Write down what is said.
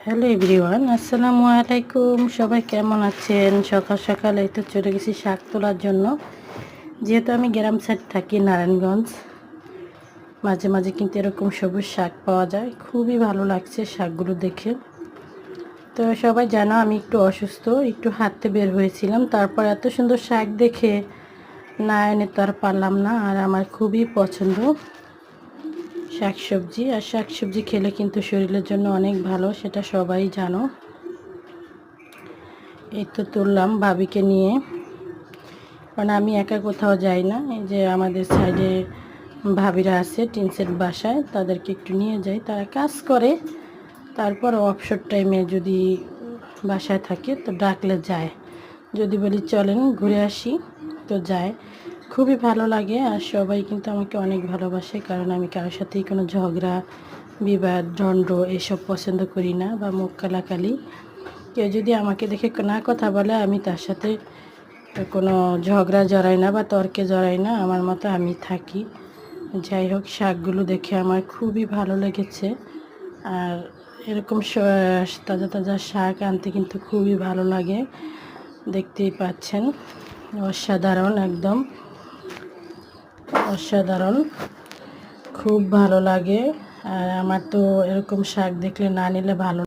Hello everyone, আসসালামু আলাইকুম। সবাই কেমন আছেন? সকাল সকাল এই তো চলে গেছি শাক তোলার জন্য। যেহেতু আমি গ্রাম সাইড থাকি, নারায়ণগঞ্জ, মাঝে মাঝে কিন্তু এরকম সবুজ শাক পাওয়া যায়। খুবই ভালো লাগছে শাকগুলো দেখে। তো সবাই জানো আমি একটু অসুস্থ, একটু হাঁটতে বের হয়েছিলাম। তারপর এত সুন্দর শাক দেখে না এনে তো আর পারলাম না। আর আমার খুবই পছন্দ শাকসবজি, আর শাকসবজি খেলে কিন্তু শরীরের জন্য অনেক ভালো, সেটা সবাই জানো। এই তো তুললাম ভাবিকে নিয়ে, কারণ আমি একা কোথাও যাই না। এই যে আমাদের সাইডে ভাবিরা আছে টিনসেট বাসায়, তাদেরকে একটু নিয়ে যাই, তারা কাজ করে। তারপর অবসর টাইমে যদি বাসায় থাকে তো ডাকলে যায়, যদি বলি চলেন ঘুরে আসি তো যায়। খুবই ভালো লাগে। আর সবাই কিন্তু আমাকে অনেক ভালোবাসে, কারণ আমি কারোর সাথেই কোনো ঝগড়া, বিবাদ, দণ্ড এসব পছন্দ করি না, বা মুখ কালাকালি। কেউ যদি আমাকে দেখে না কথা বলে, আমি তার সাথে কোনো ঝগড়া জড়াই না বা তর্কে জড়াই না, আমার মতো আমি থাকি। যাই হোক, শাকগুলো দেখে আমার খুবই ভালো লেগেছে। আর এরকম তাজা তাজা শাক আনতে কিন্তু খুবই ভালো লাগে। দেখতেই পাচ্ছেন, অসাধারণ, একদম অসাধারণ, খুব ভালো লাগে। আর আমার তো এরকম শাক দেখলে না নিলে ভালো